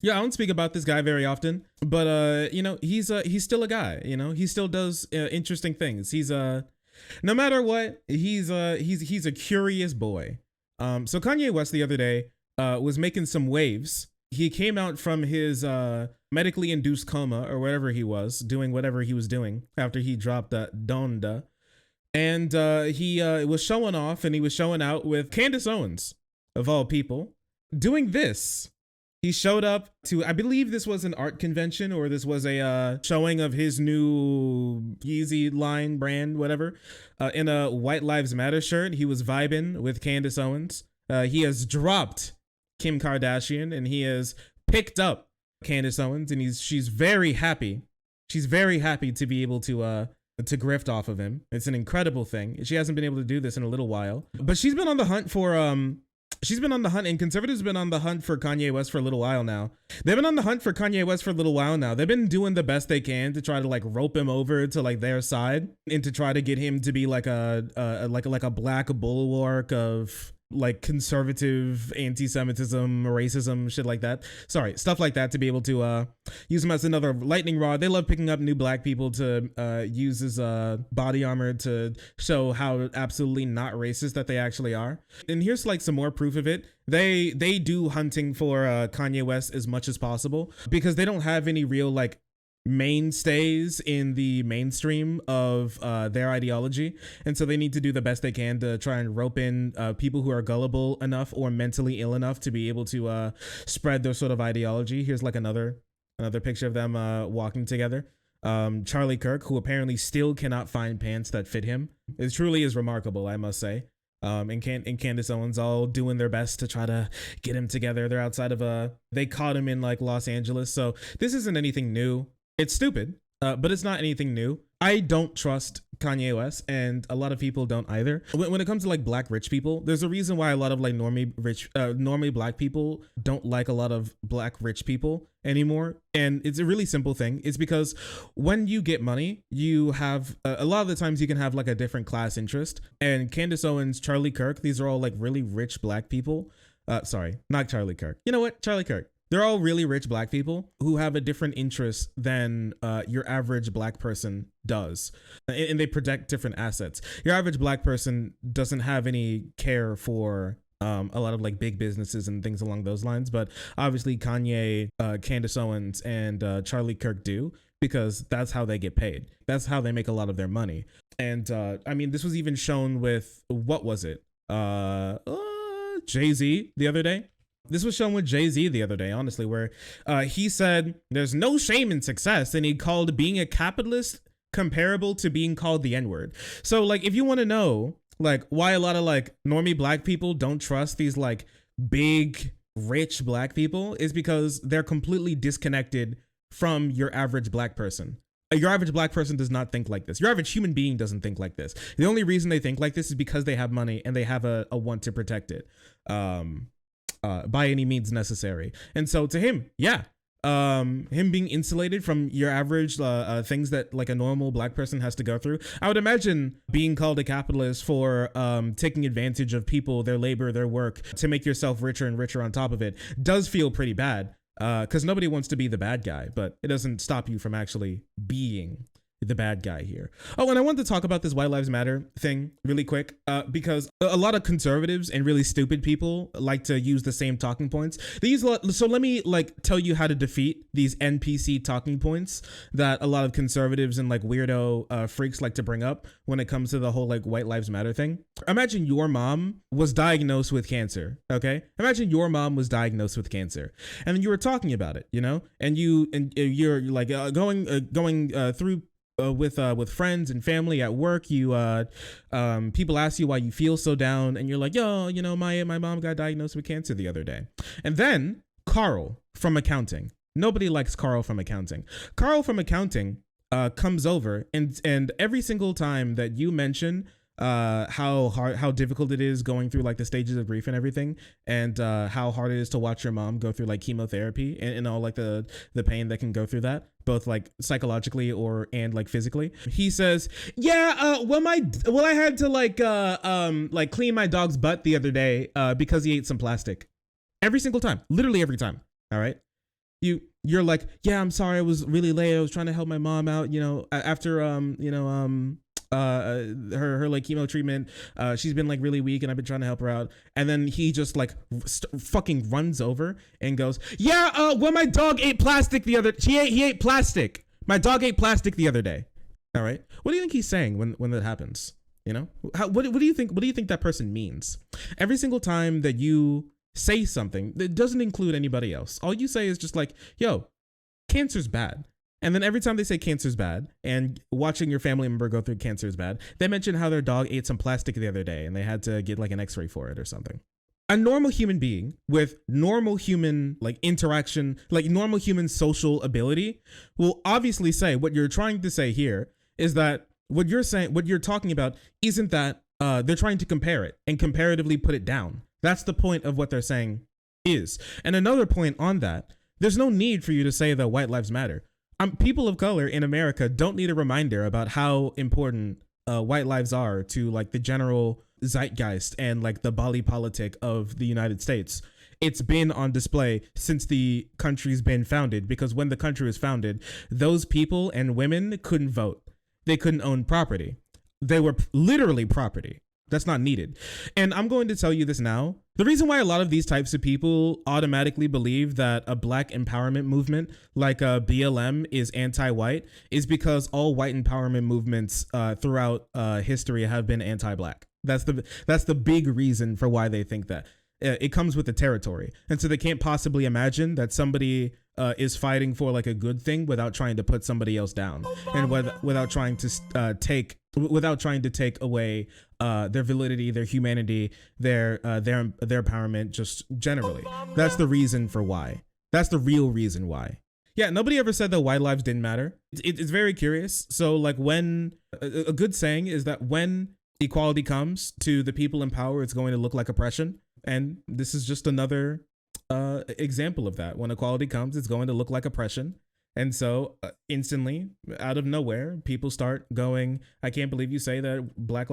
Yeah, I don't speak about this guy very often, but you know, he's still a guy. You know, he still does interesting things. He's no matter what, he's a curious boy. So Kanye West the other day was making some waves. He came out from his medically induced coma or whatever he was doing, whatever he was doing after he dropped Donda, and he was showing off and he was showing out with Candace Owens of all people doing this. He showed up to, I believe this was an art convention or this was a showing of his new Yeezy line brand, whatever, in a White Lives Matter shirt. He was vibing with Candace Owens. He has dropped Kim Kardashian and he has picked up Candace Owens, and she's very happy. She's very happy to be able to grift off of him. It's an incredible thing. She hasn't been able to do this in a little while, but she's been on the hunt for she's been on the hunt, and conservatives have been on the hunt for Kanye West for a little while now. They've been on the hunt for Kanye West for a little while now. They've been doing the best they can to try to like rope him over to like their side and to try to get him to be like a black bulwark of like conservative anti-Semitism, racism, shit like that. Sorry, stuff like that, to be able to use him as another lightning rod. They love picking up new black people to use as body armor to show how absolutely not racist that they actually are. And here's like some more proof of it. They do hunting for Kanye West as much as possible because they don't have any real like mainstays in the mainstream of their ideology, and so they need to do the best they can to try and rope in people who are gullible enough or mentally ill enough to be able to spread their sort of ideology. Here's like another picture of them walking together. Charlie Kirk, who apparently still cannot find pants that fit him. It truly is remarkable, I must say. And Candace Owens all doing their best to try to get him together. They're outside of they caught him in like Los Angeles, so this isn't anything new. It's stupid, but it's not anything new. I don't trust Kanye West, and a lot of people don't either. When it comes to like black rich people, there's a reason why a lot of like normie black people don't like a lot of black rich people anymore. And it's a really simple thing. It's because when you get money, you have a lot of the times you can have like a different class interest. And Candace Owens, Charlie Kirk, these are all like really rich black people. Sorry, not Charlie Kirk. You know what? Charlie Kirk. They're all really rich black people who have a different interest than your average black person does. And they protect different assets. Your average black person doesn't have any care for a lot of like big businesses and things along those lines. But obviously Kanye, Candace Owens, and Charlie Kirk do, because that's how they get paid. That's how they make a lot of their money. And I mean, this was even shown with, what was it? Jay-Z the other day. This was shown with Jay-Z the other day, honestly, where he said there's no shame in success, and he called being a capitalist comparable to being called the N-word. So like, if you want to know like why a lot of like normie black people don't trust these like big rich black people, is because they're completely disconnected from your average black person. Your average black person does not think like this. Your average human being doesn't think like this. The only reason they think like this is because they have money and they have a want to protect it. By any means necessary. And so to him, yeah, him being insulated from your average things that like a normal black person has to go through. I would imagine being called a capitalist for taking advantage of people, their labor, their work, to make yourself richer and richer on top of it does feel pretty bad, because nobody wants to be the bad guy, but it doesn't stop you from actually being the bad guy here. Oh, and I wanted to talk about this White Lives Matter thing really quick, because a lot of conservatives and really stupid people like to use the same talking points. They use a lot. So let me like tell you how to defeat these NPC talking points that a lot of conservatives and like weirdo freaks like to bring up when it comes to the whole like White Lives Matter thing. Imagine your mom was diagnosed with cancer. Okay, imagine your mom was diagnosed with cancer, and you were talking about it, you know, and you're like going through. With friends and family at work, you people ask you why you feel so down, and you're like, yo, you know, my mom got diagnosed with cancer the other day. And then Carl from accounting, nobody likes Carl from accounting. Carl from accounting comes over, and every single time that you mention how difficult it is going through like the stages of grief and everything, and how hard it is to watch your mom go through like chemotherapy and all like the pain that can go through that, both like psychologically and like physically. He says, yeah, well I had to like clean my dog's butt the other day because he ate some plastic. Every single time, literally every time. All right. you're like, yeah, I'm sorry, I was really late. I was trying to help my mom out, after her like chemo treatment. She's been like really weak and I've been trying to help her out. And then he just like fucking runs over and goes, yeah, well, my dog ate plastic he ate plastic. My dog ate plastic the other day. All right. What do you think he's saying when that happens? What do you think that person means? Every single time that you say something that doesn't include anybody else, all you say is just like, yo, cancer's bad. And then every time they say cancer's bad and watching your family member go through cancer is bad, they mention how their dog ate some plastic the other day and they had to get like an x-ray for it or something. A normal human being with normal human like interaction, like normal human social ability will obviously say what you're trying to say here is that what you're talking about isn't that they're trying to compare it and comparatively put it down. That's the point of what they're saying is. And another point on that, there's no need for you to say that white lives matter. People of color in America don't need a reminder about how important white lives are to like the general zeitgeist and like the Bali politic of the United States. It's been on display since the country's been founded, because when the country was founded, those people and women couldn't vote. They couldn't own property. They were literally property. That's not needed. And I'm going to tell you this now. The reason why a lot of these types of people automatically believe that a black empowerment movement like BLM is anti-white is because all white empowerment movements throughout history have been anti-black. That's the big reason for why they think that. It comes with the territory. And so they can't possibly imagine that somebody is fighting for like a good thing without trying to put somebody else down and without trying to take away their validity, their humanity, their empowerment, just generally. That's the reason for why. That's the real reason why. Yeah, nobody ever said that white lives didn't matter. It's very curious. So like when a good saying is that when equality comes to the people in power, it's going to look like oppression. And this is just another example of that. When equality comes, it's going to look like oppression. And so instantly, out of nowhere, people start going, I can't believe you say that white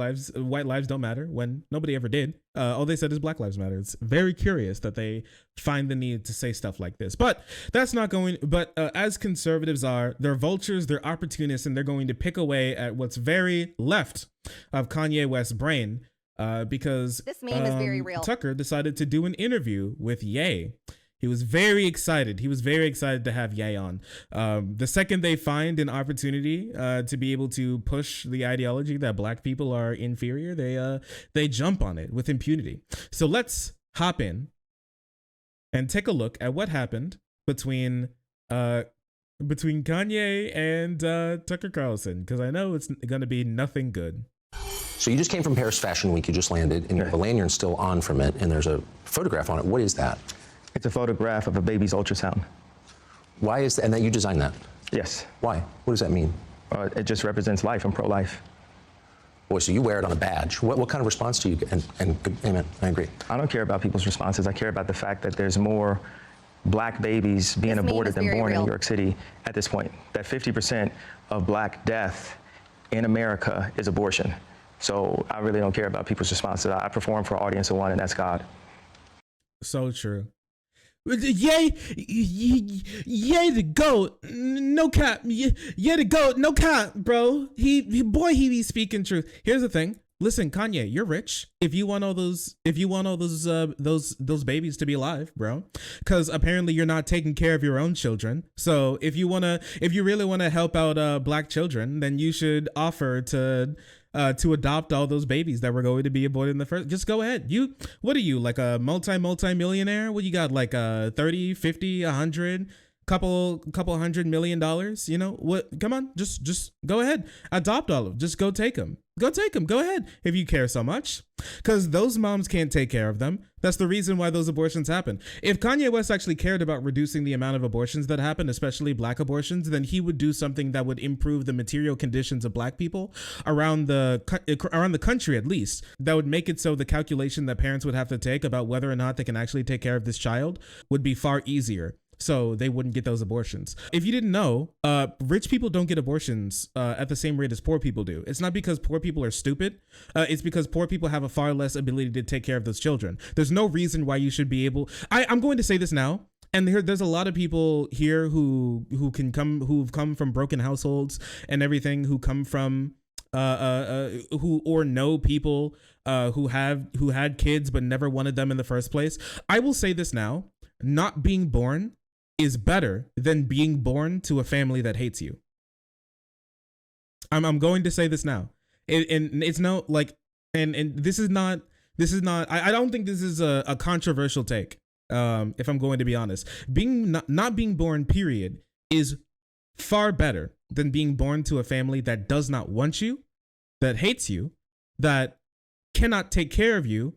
lives don't matter, when nobody ever did. All they said is Black Lives Matter. It's very curious that they find the need to say stuff like this. But as conservatives are, they're vultures, they're opportunists, and they're going to pick away at what's very left of Kanye West's brain. Because this meme is very real. Tucker decided to do an interview with Ye. He was very excited. He was very excited to have Ye on. The second they find an opportunity to be able to push the ideology that black people are inferior, they jump on it with impunity. So let's hop in and take a look at what happened between Kanye and Tucker Carlson, because I know it's going to be nothing good. So you just came from Paris Fashion Week. You just landed, and you have a lanyard still on from it, and there's a photograph on it. What is that? It's a photograph of a baby's ultrasound. Why is that? And that you designed that? Yes. Why? What does that mean? It just represents life. I'm pro-life. Boy, so you wear it on a badge. What kind of response do you get? And amen, I agree. I don't care about people's responses. I care about the fact that there's more black babies being aborted than born in New York City at this point. That 50% of black death in America is abortion. So I really don't care about people's responses. I perform for an audience of one, and that's God. So true. Yay the GOAT. No cap. Yay the GOAT. No cap, bro. He be speaking truth. Here's the thing. Listen, Kanye, you're rich. If you want all those those babies to be alive, bro, because apparently you're not taking care of your own children. So if you really wanna help out black children, then you should offer to adopt all those babies that were going to be aborted in the first. Just go ahead. What are you, like a multi-millionaire? What you got, like 30, 50, 100, couple $100 million? You know what? Come on, just go ahead. Adopt all of them. Just go take them. Go take them. Go ahead if you care so much, because those moms can't take care of them. That's the reason why those abortions happen. If Kanye West actually cared about reducing the amount of abortions that happen, especially black abortions, then he would do something that would improve the material conditions of black people around the country, at least. That would make it so the calculation that parents would have to take about whether or not they can actually take care of this child would be far easier, so they wouldn't get those abortions. If you didn't know, rich people don't get abortions at the same rate as poor people do. It's not because poor people are stupid. It's because poor people have a far less ability to take care of those children. There's no reason why you should be able. I'm going to say this now, And there's a lot of people here who've come from broken households and everything, who come from who or know people who had kids but never wanted them in the first place. I will say this now: not being born is better than being born to a family that hates you. I'm going to say this now, and it's no like, and this is not. I don't think this is a controversial take. If I'm going to be honest, not being born, period, is far better than being born to a family that does not want you, that hates you, that cannot take care of you,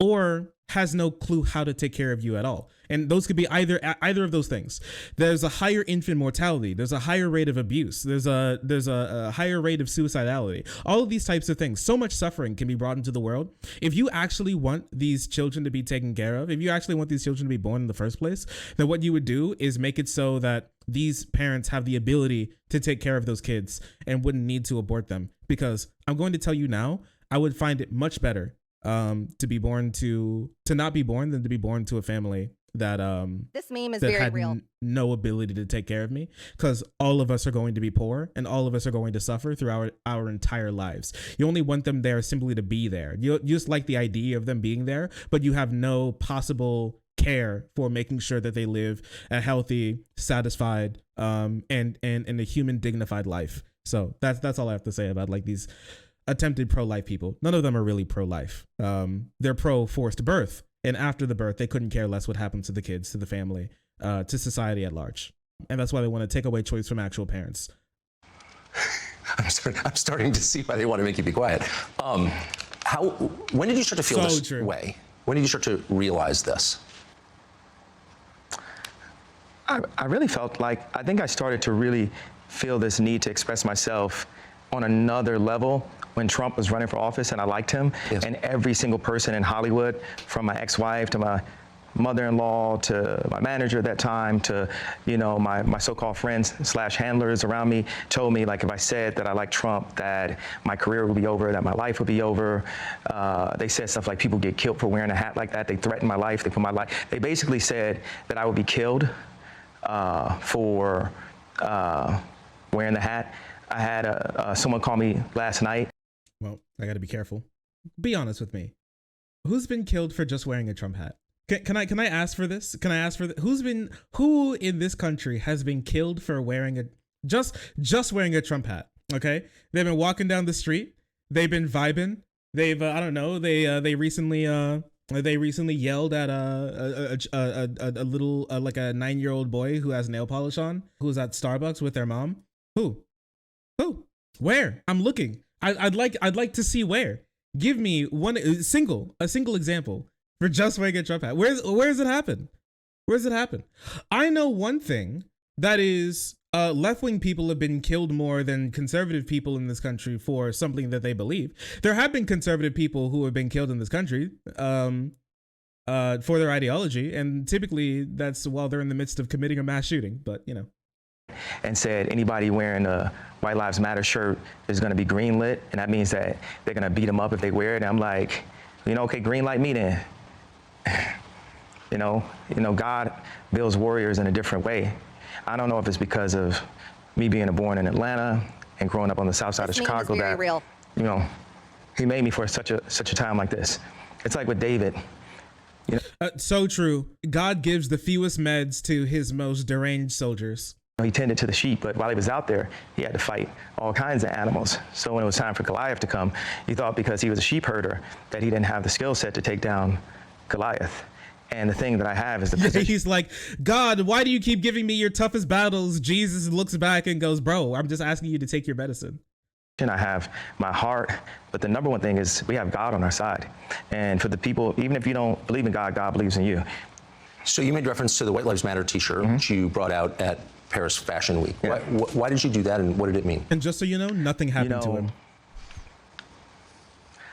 or has no clue how to take care of you at all. And those could be either of those things. There's a higher infant mortality. There's a higher rate of abuse. There's a higher rate of suicidality. All of these types of things. So much suffering can be brought into the world. If you actually want these children to be taken care of, if you actually want these children to be born in the first place, then what you would do is make it so that these parents have the ability to take care of those kids and wouldn't need to abort them. Because I'm going to tell you now, I would find it much better to be born to not be born than to be born to a family that this meme is that very had real. No ability to take care of me, because all of us are going to be poor and all of us are going to suffer through our entire lives. You only want them there simply to be there. You just like the idea of them being there, but you have no possible care for making sure that they live a healthy, satisfied, and a human dignified life. So that's all I have to say about like these attempted pro-life people. None of them are really pro-life. They're pro-forced birth, and after the birth, they couldn't care less what happens to the kids, to the family, to society at large. And that's why they want to take away choice from actual parents. I'm starting to see why they want to make you be quiet. When did you start to feel this way? When did you start to realize this? I really felt like, I think I started to really feel this need to express myself on another level when Trump was running for office, and I liked him. Yes. And every single person in Hollywood, from my ex-wife to my mother-in-law to my manager at that time to, you know, my so-called friends / handlers around me, told me, like, if I said that I liked Trump, that my career would be over, that my life would be over. They said stuff like people get killed for wearing a hat like that. They threatened my life. They basically said that I would be killed for wearing the hat. I had someone call me last night. Well, I got to be careful. Be honest with me. Who's been killed for just wearing a Trump hat? Can I ask for this? Can I ask for who in this country has been killed for wearing just wearing a Trump hat? Okay, they've been walking down the street. They've been vibing. They've I don't know. They recently yelled at a little like a 9-year-old boy who has nail polish on, who was at Starbucks with their mom. Who? Where? I'm looking. I'd like to see where. Give me a single example for just wearing a Trump hat. Where's it happen? Where's it happen? I know one thing, that is left-wing people have been killed more than conservative people in this country for something that they believe. There have been conservative people who have been killed in this country for their ideology, and typically that's while they're in the midst of committing a mass shooting, but you know. And said anybody wearing a White Lives Matter shirt is going to be green lit, and that means that they're going to beat them up if they wear it. And I'm like, you know, okay, green light me then. You know, God builds warriors in a different way. I don't know if it's because of me being born in Atlanta and growing up on the south side of Chicago that, you know, he made me for such a time like this. It's like with David. You know, so true. God gives the fewest meds to his most deranged soldiers. He tended to the sheep, but while he was out there, he had to fight all kinds of animals. So when it was time for Goliath to come, he thought because he was a sheep herder that he didn't have the skill set to take down Goliath. And the thing that I have is the position. He's like, God, why do you keep giving me your toughest battles? Jesus looks back and goes, bro, I'm just asking you to take your medicine. I have my heart, but the number one thing is we have God on our side. And for the people, even if you don't believe in God, God believes in you. So you made reference to the White Lives Matter t-shirt, which you brought out at Paris Fashion Week. Yeah. Why did you do that, and what did it mean? And just so you know, nothing happened to him.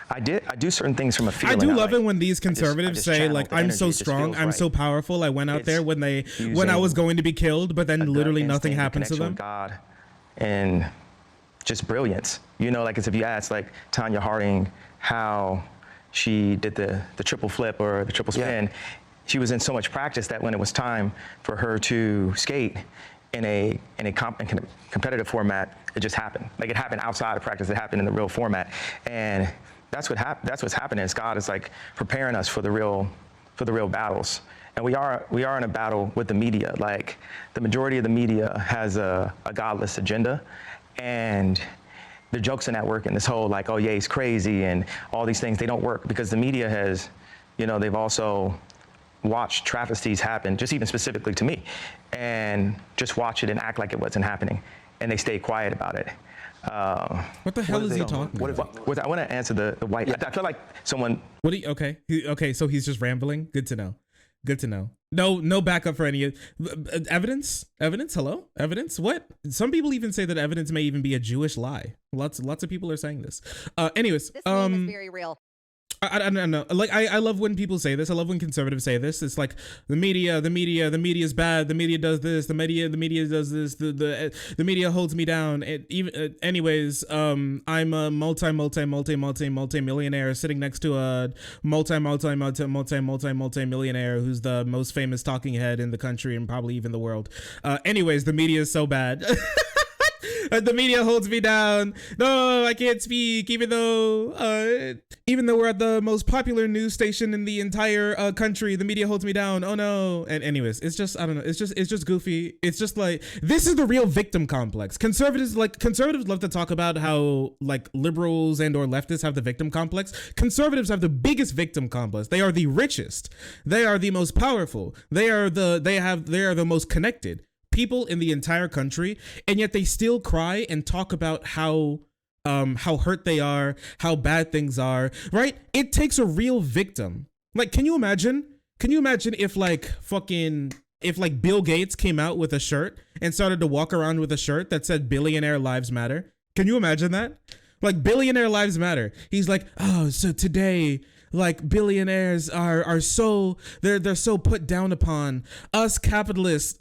I do certain things from a feeling. I do love it when these conservatives say, like, I'm so strong, I'm so powerful. I went out there when I was going to be killed, but then literally nothing happened to them. God and just brilliance. You know, like, as if you ask, like, Tanya Harding how she did the triple flip or the triple spin, she was in so much practice that when it was time for her to skate in a competitive format, it just happened. Like, it happened outside of practice. It happened in the real format, and that's what's happening. Is God is like preparing us for the real battles. And we are in a battle with the media. Like, the majority of the media has a godless agenda, and the jokes in that work, and this whole like, oh yeah, he's crazy, and all these things, they don't work because the media has, they've also watched travesties happen, just even specifically to me, and just watch it and act like it wasn't happening, and they stay quiet about it. What the hell is he talking about? I want to answer the white. Yeah. I feel like someone. Okay, so he's just rambling. Good to know. Good to know. No backup for any evidence. Hello, evidence. What? Some people even say that evidence may even be a Jewish lie. Lots of people are saying this. Anyways, this meme is very real. I don't know. Like, I love when people say this. I love when conservatives say this. It's like the media is bad. The media does this. The media does this. The media holds me down. Anyways, I'm a multi-millionaire sitting next to a multi-millionaire who's the most famous talking head in the country and probably even the world. Anyways, the media is so bad. The media holds me down. No, I can't speak, even though we're at the most popular news station in the entire country. The media holds me down. Oh no. And anyways, it's just, I don't know. It's just goofy. It's just like, this is the real victim complex. Conservatives love to talk about how like liberals and or leftists have the victim complex. Conservatives have the biggest victim complex. They are the richest. They are the most powerful. They are the most connected people in the entire country, and yet they still cry and talk about how hurt they are, how bad things are, right? It takes a real victim. Like, can you imagine if Bill Gates came out with a shirt and started to walk around with a shirt that said billionaire lives matter? Can you imagine that? Like, billionaire lives matter. He's like, oh, so today, like, billionaires are so they're so put down upon. Us capitalists,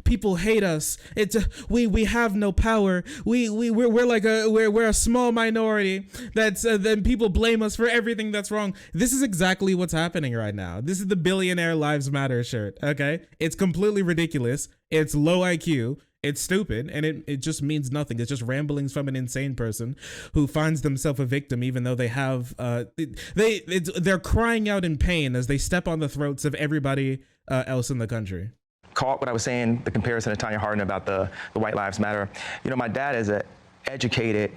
people hate us. It's we have no power. We're a small minority. Then people blame us for everything that's wrong. This is exactly what's happening right now. This is the billionaire lives matter shirt. Okay, it's completely ridiculous. It's low IQ. It's stupid, and it just means nothing. It's just ramblings from an insane person who finds themselves a victim, even though they have they're crying out in pain as they step on the throats of everybody else in the country. Caught what I was saying, the comparison to Tanya Hardin about the White Lives Matter. My dad is an educated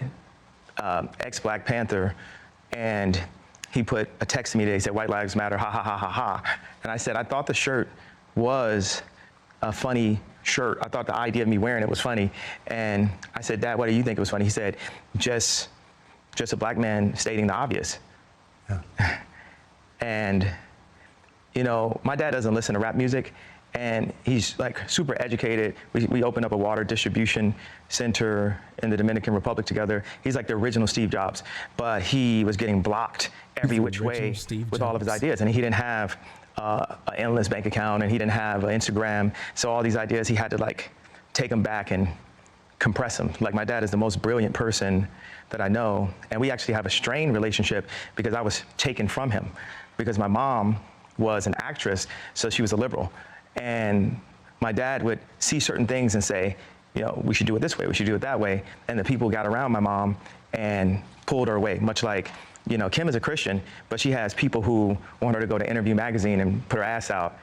ex-Black Panther, and he put a text to me today. He said, "White Lives Matter, ha ha ha ha ha." And I said, I thought the shirt was a funny shirt. I thought the idea of me wearing it was funny. And I said, "Dad, why do you think it was funny?" He said, just a Black man stating the obvious. Yeah. And, my dad doesn't listen to rap music, and he's like super educated. We opened up a water distribution center in the Dominican Republic together. He's like the original Steve Jobs, but he was getting blocked every which way with all of his ideas. And he didn't have an endless bank account, and he didn't have an Instagram. So all these ideas, he had to like take them back and compress them. Like, my dad is the most brilliant person that I know. And we actually have a strained relationship because I was taken from him, because my mom was an actress, so she was a liberal. And my dad would see certain things and say, we should do it this way, we should do it that way. And the people got around my mom and pulled her away, much like, Kim is a Christian, but she has people who want her to go to Interview Magazine and put her ass out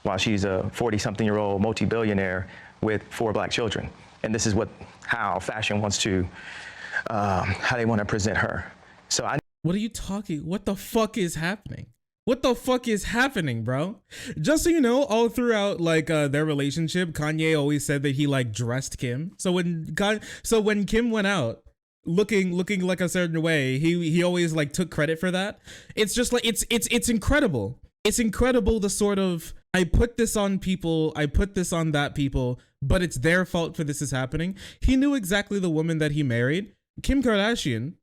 while she's a 40-something-year-old multi-billionaire with 4 Black children. And this is how fashion wants to, how they want to present her. So what are you talking? What the fuck is happening? What the fuck is happening, bro? Just so you know, all throughout their relationship, Kanye always said that he dressed Kim. So when Kim went out looking like a certain way, he always took credit for that. It's just it's incredible. It's incredible, the sort of, I put this on people, I put this on that people, but it's their fault for this is happening. He knew exactly the woman that he married. Kim Kardashian,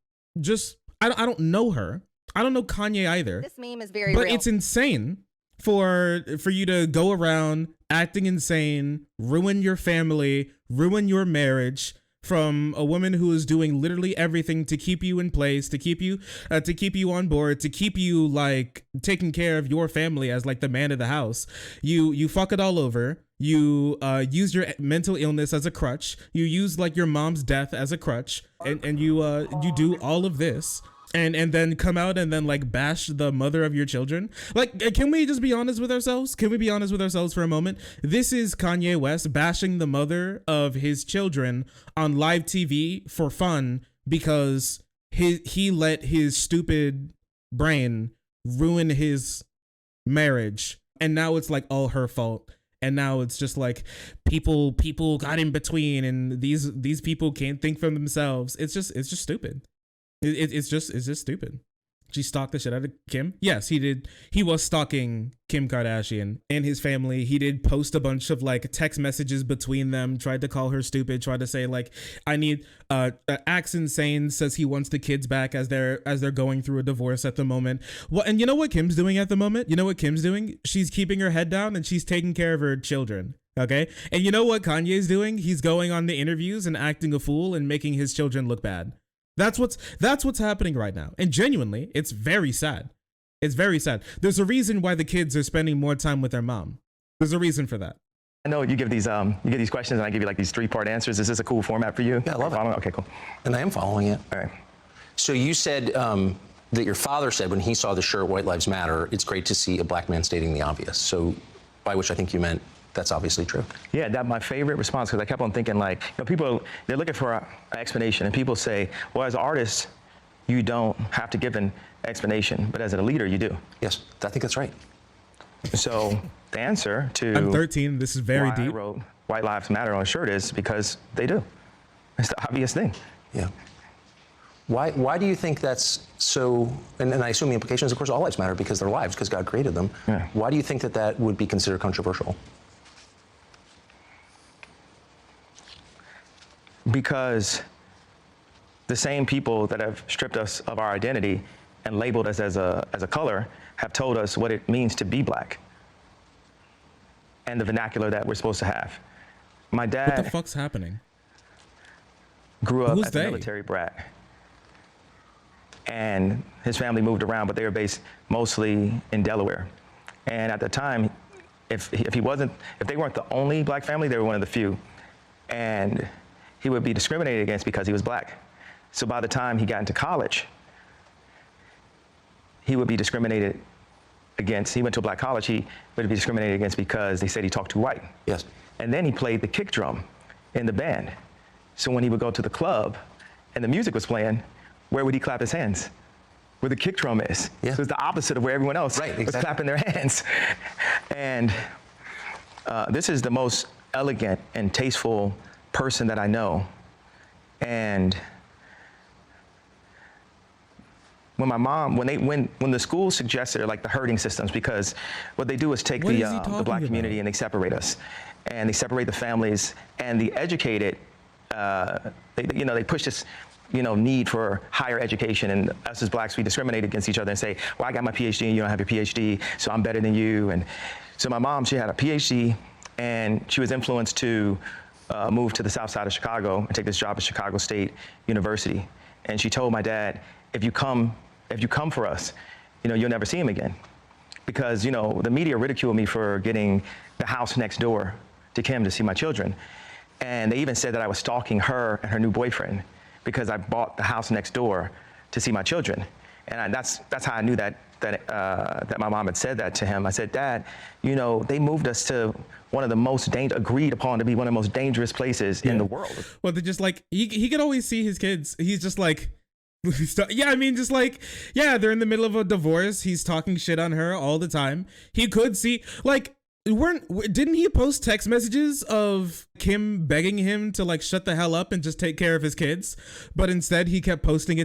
I don't know her. I don't know Kanye either. This meme is very real. But it's insane for you to go around acting insane, ruin your family, ruin your marriage, from a woman who is doing literally everything to keep you in place, to keep you on board, to keep you like taking care of your family as like the man of the house. You fuck it all over. You use your mental illness as a crutch. You use like your mom's death as a crutch, and you do all of this. And then come out and then like bash the mother of your children. Like, can we just be honest with ourselves? Can we be honest with ourselves for a moment? This is Kanye West bashing the mother of his children on live TV for fun because he let his stupid brain ruin his marriage. And now it's like all her fault. And now it's just like people got in between, and these people can't think for themselves. It's just stupid. It's just stupid. She stalked the shit out of Kim. Yes, he did. He was stalking Kim Kardashian and his family. He did post a bunch of like text messages between them, tried to call her stupid, tried to say like, I need acts insane, says he wants the kids back as they're going through a divorce at the moment. Well, and you know what Kim's doing at the moment? You know what Kim's doing? She's keeping her head down and she's taking care of her children. Okay. And you know what Kanye's doing? He's going on the interviews and acting a fool and making his children look bad. That's what's happening right now. And genuinely, it's very sad. It's very sad. There's a reason why the kids are spending more time with their mom. There's a reason for that. I know you give these questions and I give you like these 3-part answers. Is this a cool format for you? Yeah, I love it. Okay, cool. And I am following it. All right. So you said that your father said when he saw the shirt "White Lives Matter," it's great to see a black man stating the obvious. So by which I think you meant that's obviously true. Yeah, that's my favorite response, because I kept on thinking like, people, they're looking for an explanation, and people say, well, as an artist, you don't have to give an explanation, but as a leader, you do. Yes, I think that's right. So the answer to I'm 13. This is very why deep. I wrote "White Lives Matter" on a shirt is because they do. It's the obvious thing. Yeah. Why do you think that's so? And I assume the implication is, of course, all lives matter because they're lives, because God created them. Yeah. Why do you think that would be considered controversial? Because the same people that have stripped us of our identity and labeled us as a color have told us what it means to be black and the vernacular that we're supposed to have. My dad What the fuck's happening? grew up Who's as a they? military brat, and his family moved around, but they were based mostly in Delaware. And at the time, if they weren't the only black family, they were one of the few. And he would be discriminated against because he was black. So by the time he got into college, he would be discriminated against. He went to a black college, he would be discriminated against because they said he talked too white. Yes. And then he played the kick drum in the band. So when he would go to the club and the music was playing, where would he clap his hands? Where the kick drum is. Yeah. So it's the opposite of where everyone else was clapping their hands. And this is the most elegant and tasteful person that I know. And when my mom, when the school suggested like the herding systems, because what they do is take the black community and they separate us, and they separate the families, and the educated, they push this, need for higher education, and us as blacks, we discriminate against each other and say, well, I got my PhD and you don't have your PhD, so I'm better than you. And so my mom, she had a PhD, and she was influenced to move to the south side of Chicago and take this job at Chicago State University. And she told my dad, if you come for us, you'll never see him again. Because, the media ridiculed me for getting the house next door to Kim to see my children. And they even said that I was stalking her and her new boyfriend because I bought the house next door to see my children. And that's how I knew that my mom had said that to him. I said, Dad, they moved us to one of the most agreed upon to be one of the most dangerous places in the world. Well, they're just like, he could always see his kids. He's just like, yeah, I mean, just like, yeah, they're in the middle of a divorce. He's talking shit on her all the time. He could see, like, didn't he post text messages of Kim begging him to like shut the hell up and just take care of his kids? But instead he kept posting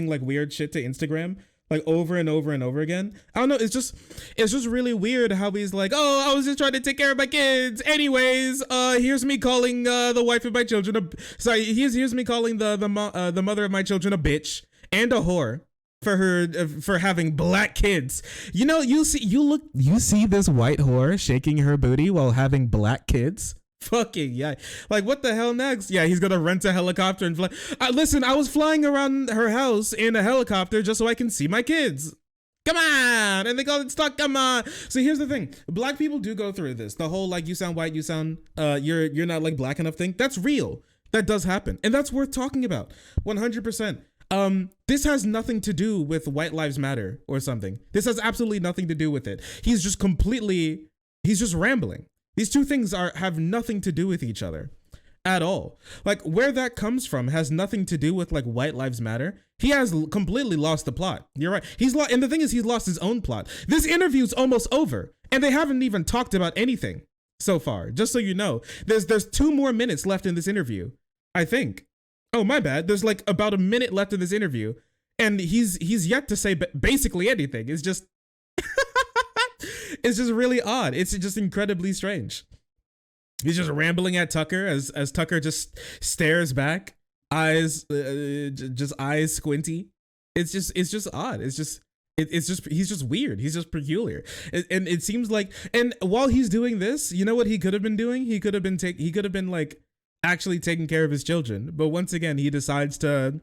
like weird shit to Instagram, like over and over and over again. I don't know. It's just really weird how he's like, oh, I was just trying to take care of my kids. Anyways, here's me calling the wife of my children here's me calling the mother of my children a bitch and a whore for having black kids. You see this white whore shaking her booty while having black kids Fucking yeah. Like, what the hell next? Yeah, he's gonna rent a helicopter and fly. Listen, I was flying around her house in a helicopter just so I can see my kids. Come on. And they call it stuck. Come on. So here's the thing. Black people do go through this. The whole like, you sound white, you sound you're not like black enough thing. That's real. That does happen. And that's worth talking about. 100%. This has nothing to do with White Lives Matter or something. This has absolutely nothing to do with it. He's just rambling. These two things have nothing to do with each other at all. Like, where that comes from has nothing to do with like White Lives Matter. He has completely lost the plot. You're right. And the thing is, he's lost his own plot. This interview's almost over and they haven't even talked about anything so far. Just so you know, there's 2 more minutes left in this interview, I think. Oh, my bad. There's like about a minute left in this interview and he's yet to say basically anything. It's just it's just really odd. It's just incredibly strange. He's just rambling at Tucker as Tucker just stares back, eyes squinty. It's just odd. He's just weird. He's just peculiar. And it seems like, and while he's doing this, you know what he could have been doing? He could have been like actually taking care of his children. But once again, he decides to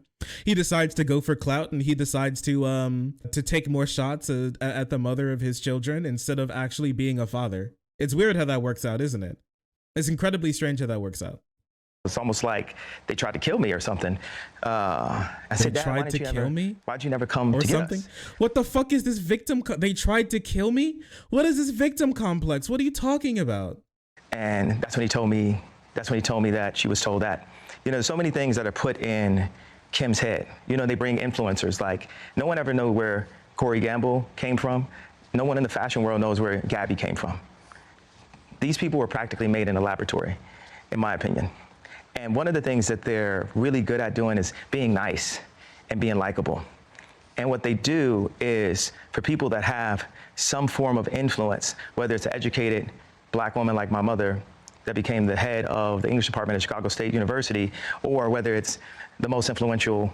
go for clout, and he decides to take more shots at the mother of his children instead of actually being a father. It's weird how that works out, isn't it? It's incredibly strange how that works out. It's almost like they tried to kill me or something. I said, Dad, why'd you never come or to something? Get us? What the fuck is this victim? They tried to kill me? What is this victim complex? What are you talking about? And that's when he told me that she was told that. You know, so many things that are put in Kim's head. You know, they bring influencers. Like, no one ever knows where Corey Gamble came from. No one in the fashion world knows where Gabby came from. These people were practically made in a laboratory, in my opinion. And one of the things that they're really good at doing is being nice and being likable. And what they do is, for people that have some form of influence, whether it's an educated Black woman like my mother that became the head of the English department at Chicago State University, or whether it's the most influential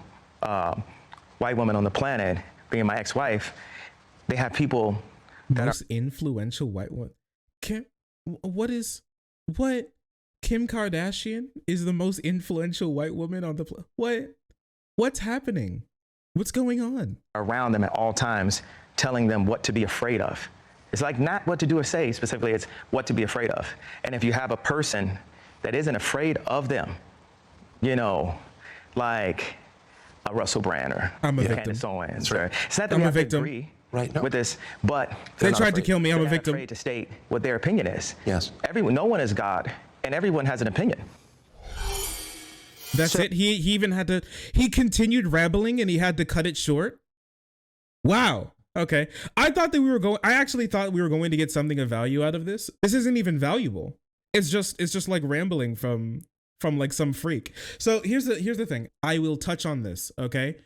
white woman on the planet, being my ex-wife, they have people that most influential white woman. Kim Kardashian is the most influential white woman on the planet. What's happening? What's going on? Around them at all times, telling them what to be afraid of. It's like not what to do or say specifically, it's what to be afraid of. And if you have a person that isn't afraid of them, you know, like a Russell Brand or Candace Owens, right. It's not that we have to agree with this, but they tried to kill me. I'm a victim. Afraid to state what their opinion is. Yes. No one is God, and everyone has an opinion. That's it. He even had to. He continued rambling, and he had to cut it short. Wow. Okay. I actually thought we were going to get something of value out of this. This isn't even valuable. It's just like rambling from like some freak. So here's the thing. I will touch on this. Okay.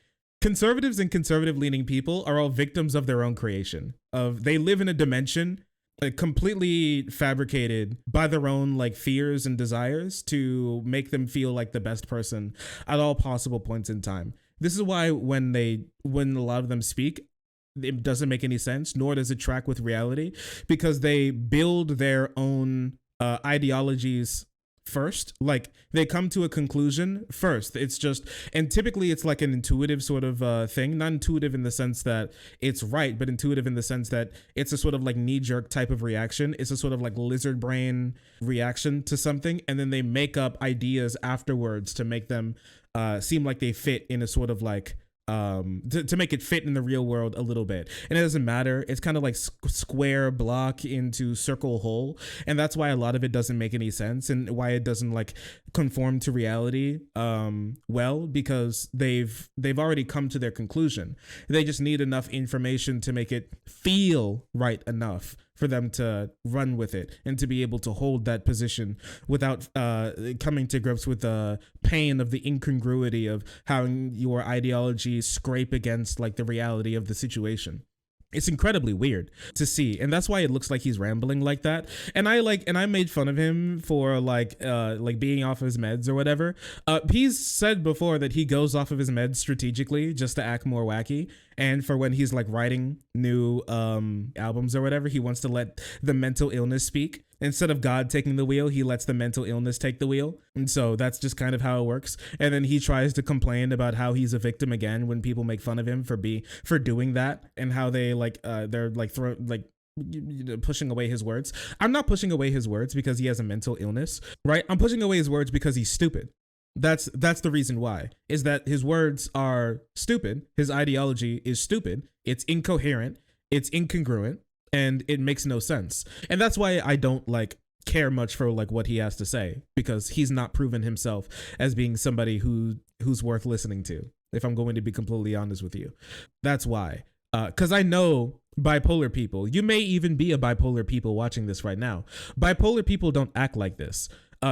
Conservatives and conservative leaning people are all victims of their own creation. They live in a dimension completely fabricated by their own like fears and desires to make them feel like the best person at all possible points in time. This is why when a lot of them speak, it doesn't make any sense, nor does it track with reality, because they build their own ideologies first. Like, they come to a conclusion first. It's just, and typically it's like an intuitive sort of thing, not intuitive in the sense that it's right, but intuitive in the sense that it's a sort of like knee-jerk type of reaction. It's a sort of like lizard brain reaction to something, and then they make up ideas afterwards to make them seem like they fit in a sort of like to make it fit in the real world a little bit. And it doesn't matter. It's kind of like square block into circle hole. And that's why a lot of it doesn't make any sense, and why it doesn't like conform to reality well, because they've already come to their conclusion. They just need enough information to make it feel right enough for them to run with it and to be able to hold that position without coming to grips with the pain of the incongruity of having your ideology scrape against like the reality of the situation. It's incredibly weird to see, and that's why it looks like he's rambling like that. And I made fun of him for like being off of his meds or whatever. He's said before that he goes off of his meds strategically just to act more wacky, And for when he's like writing new albums or whatever, he wants to let the mental illness speak. Instead of God taking the wheel, he lets the mental illness take the wheel. And so that's just kind of how it works. And then he tries to complain about how he's a victim again when people make fun of him for doing that, and how they they're pushing away his words. I'm not pushing away his words because he has a mental illness, right? I'm pushing away his words because he's stupid. That's the reason why, is that his words are stupid. His ideology is stupid. It's incoherent. It's incongruent. And it makes no sense. And that's why I don't care much for what he has to say, because he's not proven himself as being somebody who's worth listening to, if I'm going to be completely honest with you. That's why. Because I know bipolar people. You may even be a bipolar people watching this right now. Bipolar people don't act like this.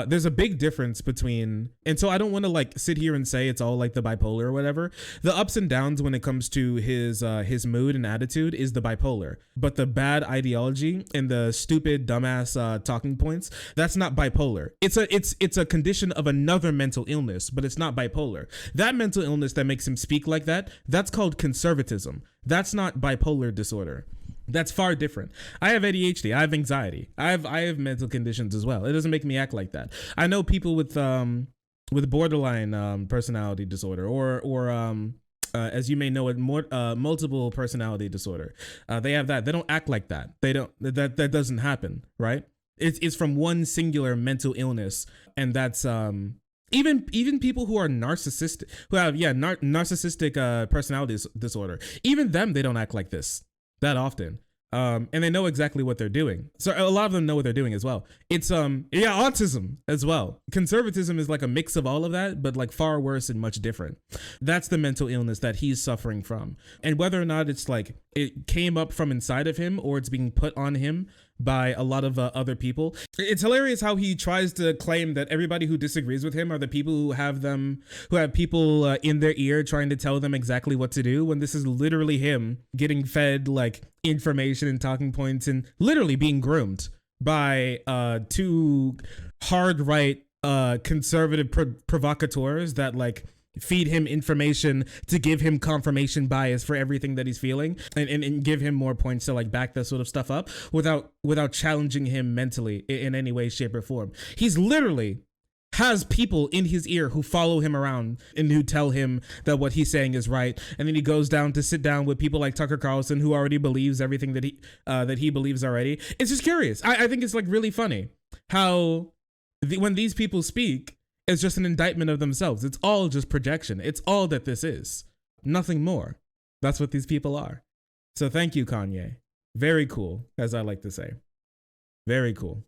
There's a big difference between, and so I don't want to sit here and say it's all like the bipolar or whatever. The ups and downs when it comes to his mood and attitude is the bipolar, but the bad ideology and the stupid dumbass talking points, that's not bipolar. It's a condition of another mental illness, but it's not bipolar. That mental illness that makes him speak like that, that's called conservatism. That's not bipolar disorder. That's far different. I have ADHD. I have anxiety. I have mental conditions as well. It doesn't make me act like that. I know people with borderline personality disorder, or as you may know it, multiple personality disorder. They have that. They don't act like that. They don't. That doesn't happen, right? It's from one singular mental illness, and that's even people who are narcissistic, who have narcissistic personality disorder. Even them, they don't act like this that often. And they know exactly what they're doing. So a lot of them know what they're doing as well. It's autism as well. Conservatism is like a mix of all of that, but far worse and much different. That's the mental illness that he's suffering from. And whether or not it's it came up from inside of him or it's being put on him by a lot of other people. It's hilarious how he tries to claim that everybody who disagrees with him are the people who have people in their ear trying to tell them exactly what to do, when this is literally him getting fed information and talking points and literally being groomed by two hard right conservative provocateurs that feed him information to give him confirmation bias for everything that he's feeling, and give him more points to back that sort of stuff up without challenging him mentally in any way, shape, or form. He's literally has people in his ear who follow him around and who tell him that what he's saying is right. And then he goes down to sit down with people like Tucker Carlson, who already believes everything that he believes already. It's just curious. I think it's really funny how when these people speak, it's just an indictment of themselves. It's all just projection. It's all that this is. Nothing more. That's what these people are. So thank you, Kanye. Very cool, as I like to say. Very cool.